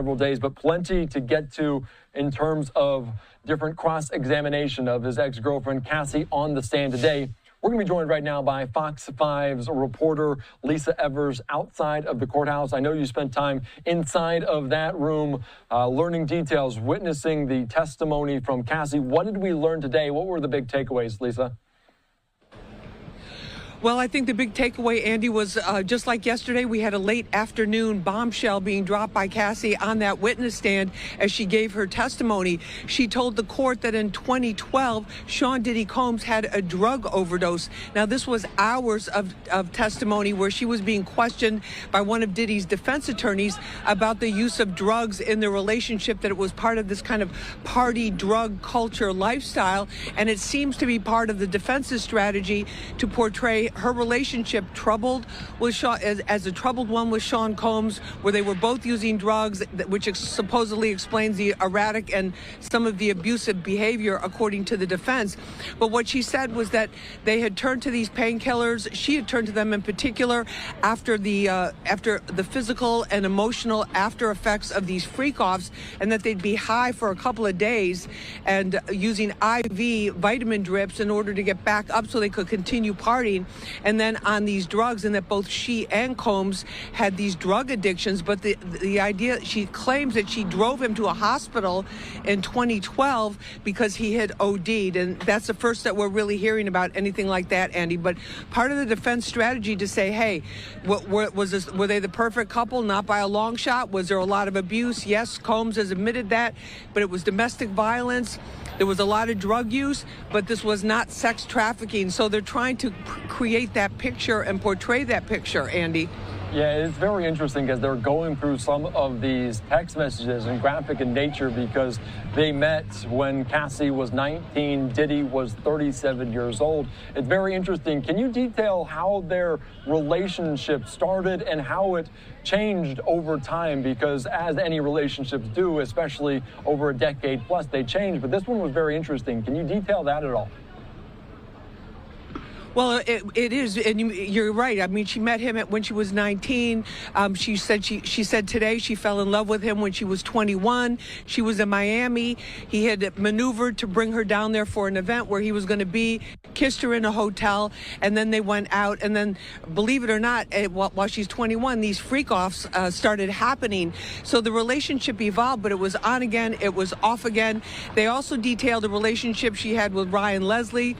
several days, but plenty to get to in terms of different cross-examination of his ex-girlfriend, Cassie, on the stand today. We're going to be joined right now by Fox 5's reporter, Lisa Evers, outside of the courthouse. I know you spent time inside of that room learning details, witnessing the testimony from Cassie. What did we learn today? What were the big takeaways, Lisa? Well, I think the big takeaway, Andy, was just like yesterday, we had a late afternoon bombshell being dropped by Cassie on that witness stand as she gave her testimony. She told the court that in 2012, Sean Diddy Combs had a drug overdose. Now, this was hours of testimony where she was being questioned by one of Diddy's defense attorneys about the use of drugs in their relationship, that it was part of this kind of party drug culture lifestyle. And it seems to be part of the defense's strategy to portray her relationship troubled with Sean, as a troubled one with Sean Combs, where they were both using drugs, which supposedly explains the erratic and some of the abusive behavior, according to the defense. But what she said was that they had turned to these painkillers. She had turned to them in particular after the physical and emotional after effects of these freak-offs, and that they'd be high for a couple of days and using IV vitamin drips in order to get back up so they could continue partying. And then on these drugs, and that both she and Combs had these drug addictions. But the idea, she claims that she drove him to a hospital in 2012 because he had OD'd, and that's the first that we're really hearing about anything like that, Andy. But part of the defense strategy to say, hey, were they the perfect couple? Not by a long shot. Was there a lot of abuse? Yes, Combs has admitted that, but it was domestic violence. There was a lot of drug use, but this was not sex trafficking. So they're trying to create that picture and portray that picture, Andy. Yeah, it's very interesting because they're going through some of these text messages and graphic in nature because they met when Cassie was 19, Diddy was 37 years old. It's very interesting. Can you detail how their relationship started and how it changed over time? Because as any relationships do, especially over a decade plus, they change. But this one was very interesting. Can you detail that at all? Well, it is, and you're right. I mean, she met him when she was 19. She said today she fell in love with him when she was 21. She was in Miami. He had maneuvered to bring her down there for an event where he was going to be, kissed her in a hotel, and then they went out. And then, believe it or not, while she's 21, these freak-offs started happening. So the relationship evolved, but it was on again, it was off again. They also detailed the relationship she had with Ryan Leslie,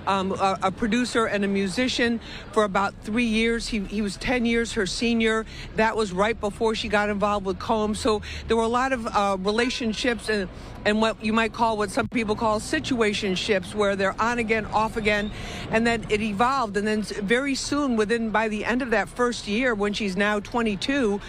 a producer and a musician, for about 3 years. He was 10 years her senior. That was right before she got involved with Combs. So there were a lot of relationships and what you might call, what some people call situationships, where they're on again, off again, and then it evolved. And then very soon, by the end of that first year, when she's now 22,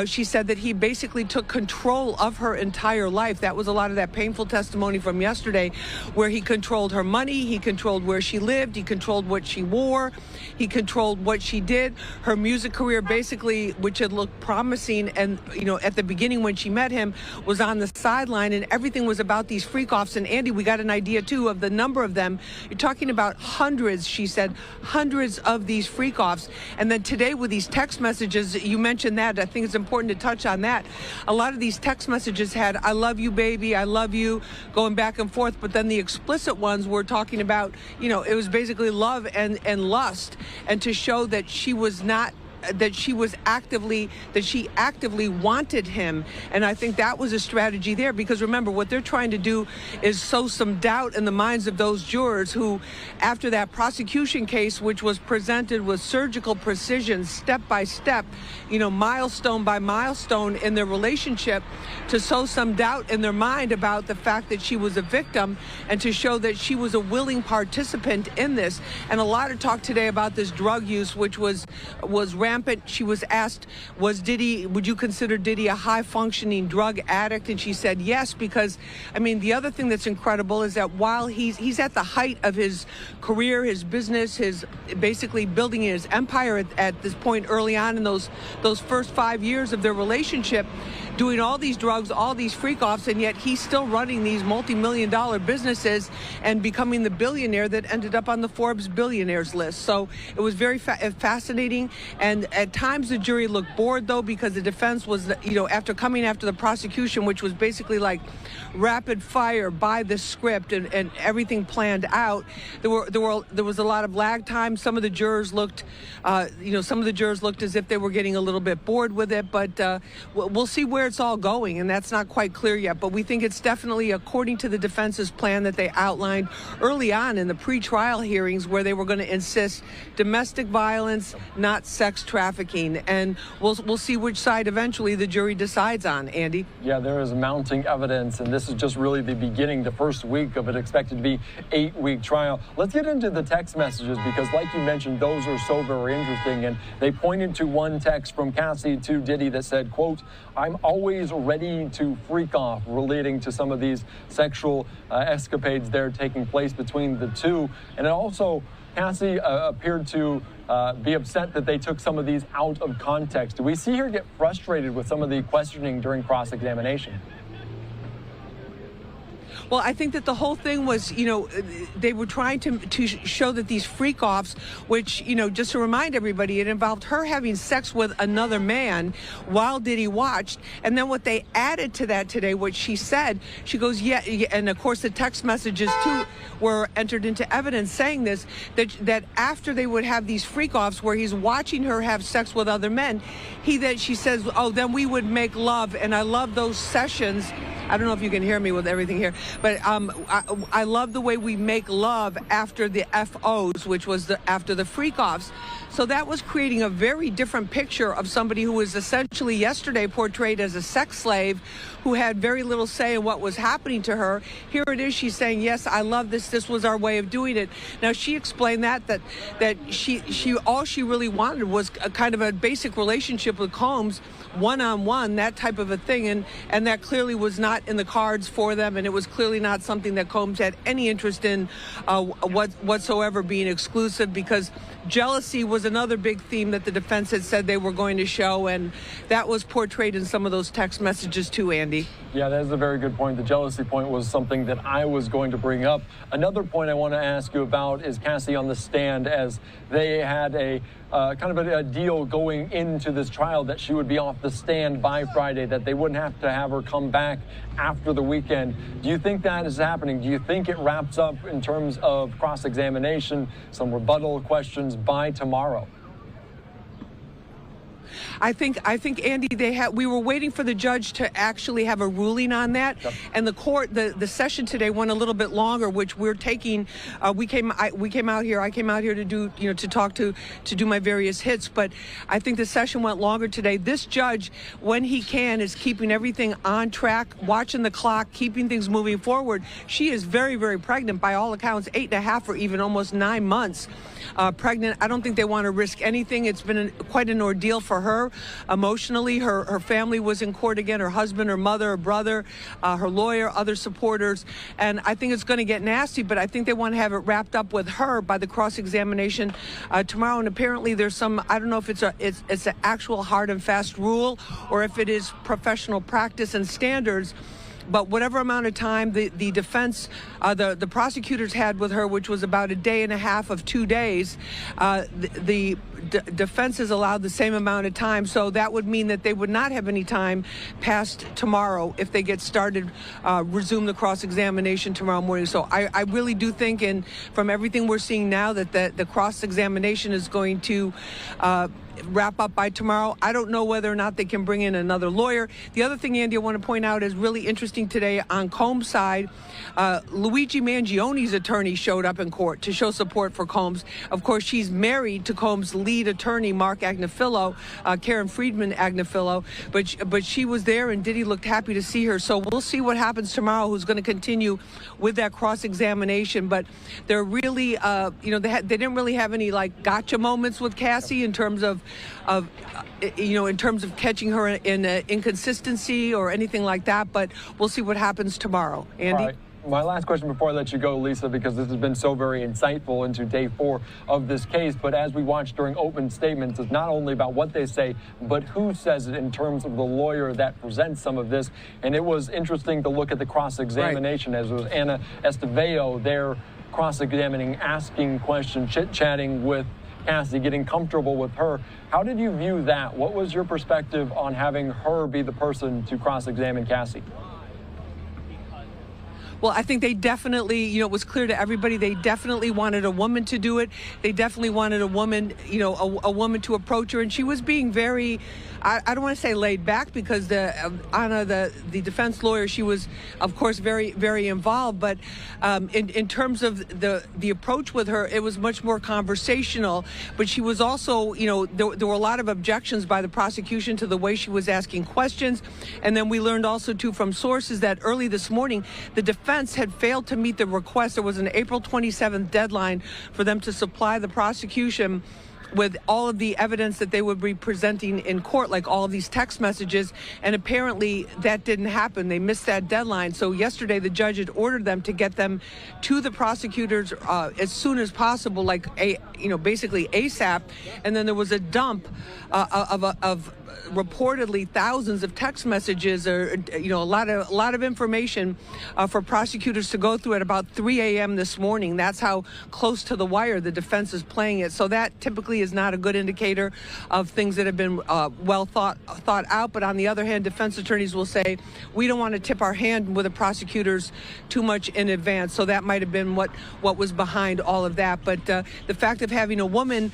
she said that he basically took control of her entire life. That was a lot of that painful testimony from yesterday, where he controlled her money, he controlled where she lived, he controlled what she wore, he controlled what she did. Her music career, basically, which had looked promising, and at the beginning when she met him, was on the sideline, and everything was about these freak-offs. And Andy, we got an idea too of the number of them. You're talking about hundreds, she said, hundreds of these freak-offs. And then today with these text messages, you mentioned that. I think it's important to touch on that. A lot of these text messages had, "I love you, baby, I love you," going back and forth. But then the explicit ones were talking about, it was basically love and lust, and to show that she was not, that she actively wanted him. And I think that was a strategy there, because remember, what they're trying to do is sow some doubt in the minds of those jurors who, after that prosecution case, which was presented with surgical precision, step by step, milestone by milestone in their relationship, to sow some doubt in their mind about the fact that she was a victim, and to show that she was a willing participant in this. And a lot of talk today about this drug use, which was rampant. She was asked, would you consider Diddy a high-functioning drug addict? And she said yes, because, the other thing that's incredible is that while he's at the height of his career, his business, his basically building his empire at this point early on in those first 5 years of their relationship, doing all these drugs, all these freak-offs, and yet he's still running these multi-million-dollar businesses and becoming the billionaire that ended up on the Forbes billionaires list. So it was very fascinating, and at times the jury looked bored, though, because the defense was, after coming after the prosecution, which was basically like rapid fire by the script and everything planned out, there was a lot of lag time. Some of the jurors looked, as if they were getting a little bit bored with it, but we'll see where it's all going, and that's not quite clear yet. But we think it's definitely according to the defense's plan that they outlined early on in the pre-trial hearings, where they were going to insist domestic violence, not sex trafficking, and we'll see which side eventually the jury decides on. Andy? Yeah, there is mounting evidence, and this is just really the beginning, the first week of it expected to be 8-week trial. Let's get into the text messages, because like you mentioned, those are so very interesting, and they pointed to one text from Cassie to Diddy that said, quote, "I'm always ready to freak off," relating to some of these sexual escapades there taking place between the two. And it also, Cassie appeared to be upset that they took some of these out of context. Do we see her get frustrated with some of the questioning during cross-examination? Well, I think that the whole thing was, they were trying to show that these freak-offs, which, just to remind everybody, it involved her having sex with another man while Diddy watched. And then what they added to that today, what she said, she goes, yeah, and of course the text messages too were entered into evidence saying this, that after they would have these freak-offs where he's watching her have sex with other men, she says, oh, then we would make love. And I love those sessions. I don't know if you can hear me with everything here, but I love the way we make love after the FOs, which was after the freak-offs. So that was creating a very different picture of somebody who was essentially yesterday portrayed as a sex slave who had very little say in what was happening to her. Here it is, she's saying, yes, I love this. This was our way of doing it. Now, she explained that she all she really wanted was a kind of a basic relationship with Combs, one-on-one, that type of a thing, and that clearly was not in the cards for them, and it was clearly not something that Combs had any interest in whatsoever being exclusive, because jealousy was another big theme that the defense had said they were going to show, and that was portrayed in some of those text messages too, Andy. Yeah, that is a very good point. The jealousy point was something that I was going to bring up. Another point I want to ask you about is Cassie on the stand, as they had a kind of a deal going into this trial that she would be off the stand by Friday, that they wouldn't have to have her come back after the weekend. Do you think that is happening? Do you think it wraps up in terms of cross-examination, some rebuttal questions by tomorrow? I think Andy, we were waiting for the judge to actually have a ruling on that. Yep. And the court, the session today went a little bit longer, which we're taking. I came out here to do, to do my various hits, but I think the session went longer today. This judge, when he can, is keeping everything on track, watching the clock, keeping things moving forward. She is very, very pregnant by all accounts, 8.5 or even almost 9 months pregnant. I don't think they want to risk anything. It's been quite an ordeal for her emotionally. Her family was in court again, her husband, her mother, her brother, her lawyer, other supporters, and I think it's going to get nasty, but I think they want to have it wrapped up with her by the cross-examination tomorrow. And apparently there's some, I don't know if it's an actual hard and fast rule or if it is professional practice and standards, but whatever amount of time the defense, the prosecutors had with her, which was about a day and a half of 2 days, the defense is allowed the same amount of time. So that would mean that they would not have any time past tomorrow if they get started, resume the cross-examination tomorrow morning. So I really do think, and from everything we're seeing now, that the cross-examination is going to wrap up by tomorrow. I don't know whether or not they can bring in another lawyer. The other thing, Andy, I want to point out is really interesting today on Combs' side. Luigi Mangione's attorney showed up in court to show support for Combs. Of course, she's married to Combs' lead attorney, Mark Agnifilo, Karen Friedman Agnifilo, but she was there, and Diddy looked happy to see her. So we'll see what happens tomorrow, who's going to continue with that cross-examination. But they're really, they didn't really have any like gotcha moments with Cassie in terms of catching her in inconsistency or anything like that. But we'll see what happens tomorrow. Andy? Right. My last question before I let you go, Lisa, because this has been so very insightful into day 4 of this case. But as we watched during open statements, it's not only about what they say, but who says it in terms of the lawyer that presents some of this. And it was interesting to look at the cross-examination, as it was Anna Esteveo there cross-examining, asking questions, chit-chatting with Cassie, getting comfortable with her. How did you view that? What was your perspective on having her be the person to cross-examine Cassie? Well, I think they definitely, it was clear to everybody, they definitely wanted a woman to do it. They definitely wanted a woman, a woman to approach her. And she was being very, I don't want to say laid back, because Anna, the defense lawyer, she was, of course, very, very involved. But in terms of the approach with her, it was much more conversational. But she was also, there were a lot of objections by the prosecution to the way she was asking questions. And then we learned also, too, from sources that early this morning, the defense had failed to meet the request. There was an April 27th deadline for them to supply the prosecution with all of the evidence that they would be presenting in court, like all of these text messages, and apparently that didn't happen. They missed that deadline. So yesterday the judge had ordered them to get them to the prosecutors as soon as possible, like basically ASAP. And then there was a dump of reportedly thousands of text messages, or a lot of information for prosecutors to go through at about 3 a.m. this morning. That's how close to the wire the defense is playing it. So that typically is not a good indicator of things that have been well thought out. But on the other hand, defense attorneys will say, we don't want to tip our hand with the prosecutors too much in advance. So that might have been what was behind all of that. But the fact of having a woman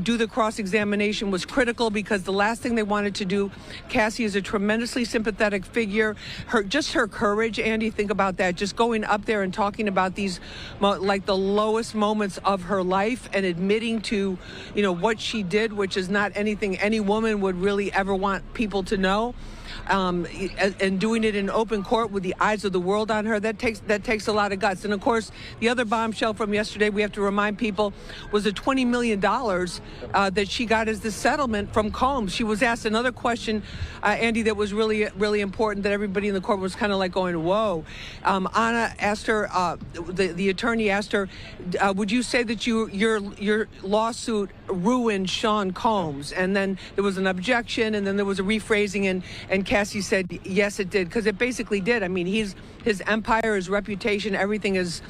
do the cross-examination was critical, because the last thing they wanted to do, Cassie is a tremendously sympathetic figure. Her courage, Andy, think about that. Just going up there and talking about these, like the lowest moments of her life, and admitting to, what she did, which is not anything any woman would really ever want people to know. And doing it in open court with the eyes of the world on her, that takes a lot of guts. And of course, the other bombshell from yesterday, we have to remind people, was the $20 million that she got as the settlement from Combs. She was asked another question, Andy, that was really, really important, that everybody in the court was kind of like going, whoa. Anna asked her, the attorney asked her, would you say that your lawsuit ruined Sean Combs? And then there was an objection, and then there was a rephrasing, and Cassie said, yes, it did, because it basically did. I mean, his empire, his reputation, everything is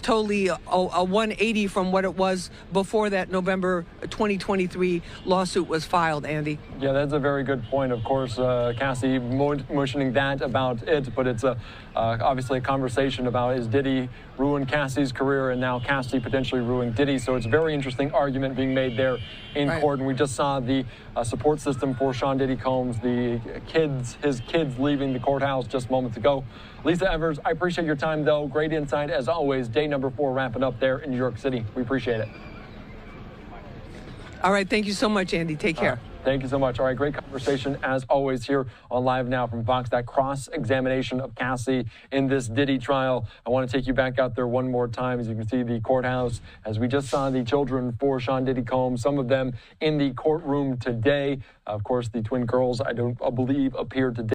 totally a 180 from what it was before that November 2023 lawsuit was filed, Andy. Yeah, that's a very good point. Of course, Cassie mentioning that about it, but it's obviously a conversation about, is Diddy ruined Cassie's career, and now Cassie potentially ruined Diddy. So it's a very interesting argument being made there in court. And we just saw the support system for Sean Diddy Combs, his kids leaving the courthouse just moments ago. Lisa Evers, I appreciate your time, though. Great insight, as always. Day number 4 wrapping up there in New York City. We appreciate it. All right. Thank you so much, Andy. Take care. Thank you so much. All right, great conversation as always here on Live Now from Fox. That cross-examination of Cassie in this Diddy trial. I want to take you back out there one more time. As you can see, the courthouse, as we just saw the children for Sean Diddy Combs, some of them in the courtroom today. Of course, the twin girls, I believe, appeared today.